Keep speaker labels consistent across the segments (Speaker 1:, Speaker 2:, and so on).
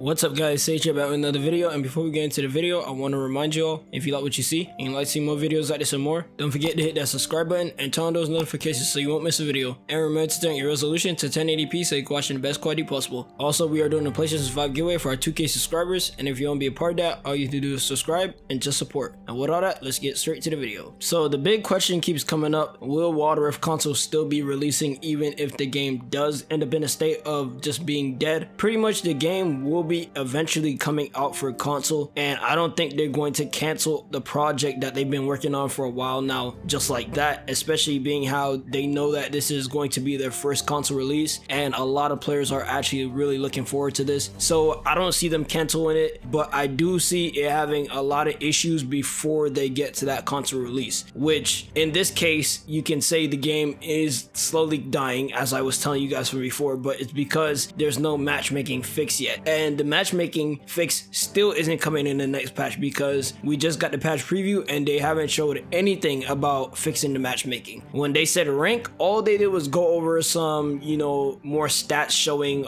Speaker 1: What's up guys, Sage here back with another video, and before we get into the video, I want to remind you all, if you like what you see and you like to see more videos like this and more, don't forget to hit that subscribe button and turn on those notifications so you won't miss a video. And remember to turn your resolution to 1080p so you can watch in the best quality possible. Also, we are doing a PlayStation 5 giveaway for our 2K subscribers, and if you want to be a part of that, all you have to do is subscribe and just support. And with all that, let's get straight to the video. So the big question keeps coming up, will Water Rift console still be releasing even if the game does end up in a state of just being dead? Pretty much the game will be eventually coming out for console, and I don't think they're going to cancel the project that they've been working on for a while now just like that, especially being how they know that this is going to be their first console release and a lot of players are actually really looking forward to this. So I don't see them canceling it, but I do see it having a lot of issues before they get to that console release, which in this case you can say the game is slowly dying, as I was telling you guys from before, but it's because there's no matchmaking fix yet, and the matchmaking fix still isn't coming in the next patch because we just got the patch preview and they haven't showed anything about fixing the matchmaking. When they said rank, all they did was go over some, more stats showing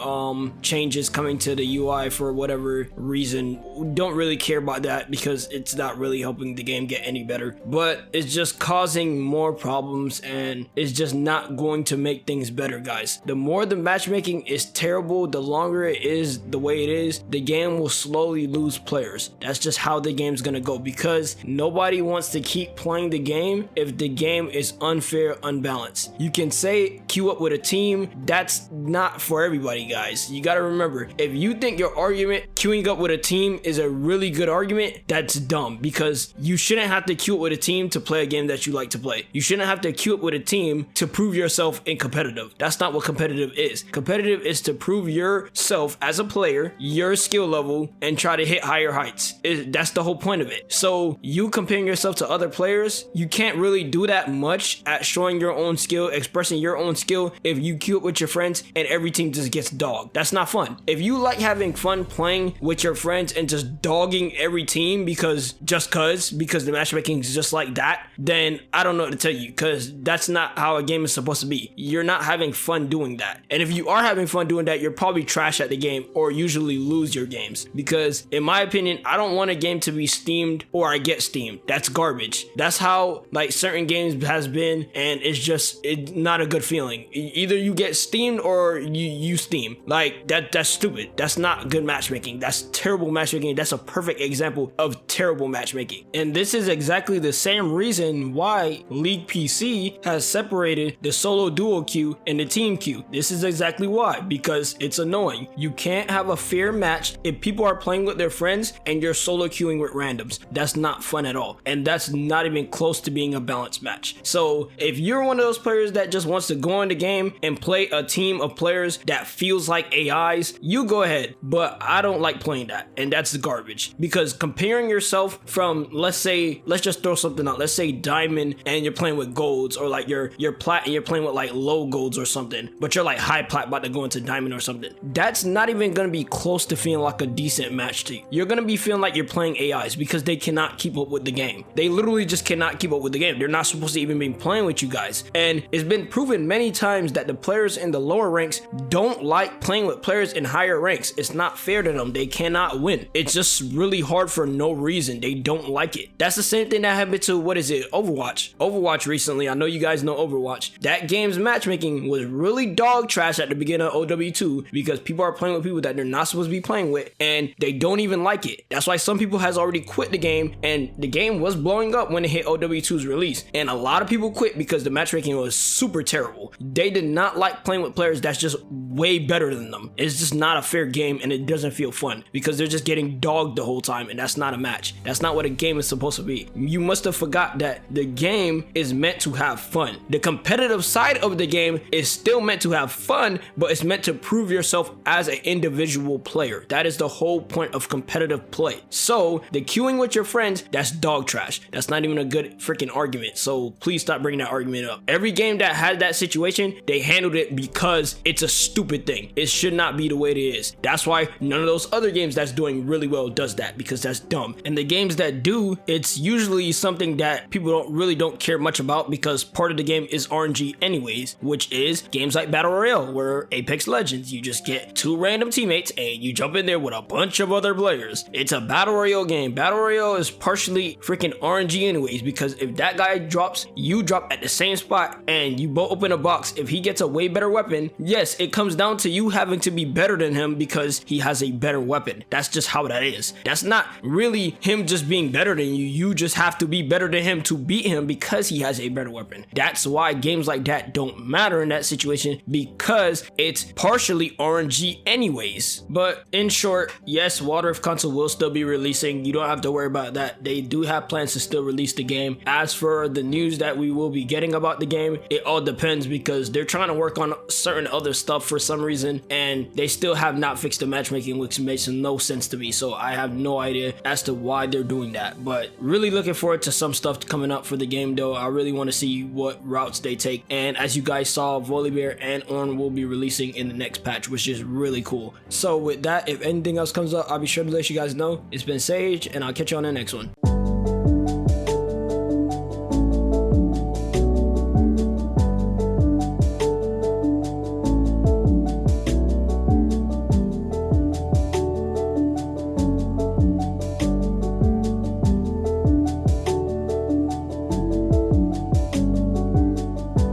Speaker 1: changes coming to the UI for whatever reason. Don't really care about that because it's not really helping the game get any better, but it's just causing more problems and it's just not going to make things better, guys. The more the matchmaking is terrible, the longer it is the way it is, the game will slowly lose players. That's just how the game's gonna go, because nobody wants to keep playing the game if the game is unfair, unbalanced. You can say queue up with a team, that's not for everybody, guys. You gotta remember, if you think your argument queuing up with a team is a really good argument, that's dumb, because you shouldn't have to queue up with a team to play a game that you like to play. You shouldn't have to queue up with a team to prove yourself in competitive. That's not what competitive is. Competitive is to prove yourself as a player, your skill level, and try to hit higher heights. That's the whole point of it. So you comparing yourself to other players, you can't really do that much at showing your own skill, expressing your own skill, if you queue up with your friends and every team just gets dogged. That's not fun. If you like having fun playing with your friends and just dogging every team because the matchmaking is just like that, then I don't know what to tell you, because that's not how a game is supposed to be. You're not having fun doing that. And if you are having fun doing that, you're probably trash at the game or usually lose your games, because in my opinion, I don't want a game to be steamed or I get steamed. That's garbage. That's how certain games has been, and it's not a good feeling. Either you get steamed or you steam. That's stupid. That's not good matchmaking. That's terrible matchmaking. That's a perfect example of terrible matchmaking. And this is exactly the same reason why League PC has separated the solo duo queue and the team queue. This is exactly why, because it's annoying. You can't have a fair match if people are playing with their friends and you're solo queuing with randoms. That's not fun at all, and that's not even close to being a balanced match. So if you're one of those players that just wants to go in the game and play a team of players that feels like AIs, you go ahead, but I don't like playing that, and that's the garbage. Because comparing yourself from, let's just throw something out, let's say diamond and you're playing with golds, or you're plat and you're playing with low golds or something, but you're high plat about to go into diamond or something, that's not even gonna be close to feeling like a decent match to you. You're gonna be feeling like you're playing AIs because they cannot keep up with the game. They literally just cannot keep up with the game. They're not supposed to even be playing with you guys. And it's been proven many times that the players in the lower ranks don't like playing with players in higher ranks. It's not fair to them. They cannot win. It's just really hard for no reason. They don't like it. That's the same thing that happened to, Overwatch. Overwatch recently. I know you guys know Overwatch. That game's matchmaking was really dog trash at the beginning of OW2 because people are playing with people that they're not supposed to be playing with, and they don't even like it. That's why some people has already quit the game, and the game was blowing up when it hit OW2's release, and a lot of people quit because the matchmaking was super terrible. They did not like playing with players that's just way better than them. It's just not a fair game, and it doesn't feel fun because they're just getting dogged the whole time, and that's not a match. That's not what a game is supposed to be. You must have forgot that the game is meant to have fun. The competitive side of the game is still meant to have fun, but it's meant to prove yourself as an individual player. That is the whole point of competitive play. So the queuing with your friends, that's dog trash. That's not even a good freaking argument. So please stop bringing that argument up. Every game that had that situation, they handled it because it's a stupid thing. It should not be the way it is. That's why none of those other games that's doing really well does that, because that's dumb. And the games that do, it's usually something that people don't care much about, because part of the game is RNG anyways, which is games like Battle Royale, where Apex Legends, you just get two random teammates and you you jump in there with a bunch of other players. It's a battle royale game. Battle royale is partially freaking RNG anyways, because if that guy drops, you drop at the same spot and you both open a box. If he gets a way better weapon, yes, it comes down to you having to be better than him because he has a better weapon. That's just how that is. That's not really him just being better than you. You just have to be better than him to beat him because he has a better weapon. That's why games like that don't matter in that situation, because it's partially RNG anyways. But in short, yes, Water Rift console will still be releasing. You don't have to worry about that. They do have plans to still release the game. As for the news that we will be getting about the game, it all depends, because they're trying to work on certain other stuff for some reason, and they still have not fixed the matchmaking, which makes no sense to me. So I have no idea as to why they're doing that, but really looking forward to some stuff coming up for the game though. I really want to see what routes they take, and as you guys saw, Volibear and Ornn will be releasing in the next patch, which is really cool. So with that, if anything else comes up, I'll be sure to let you guys know. It's been Sage, and I'll catch you on the next one.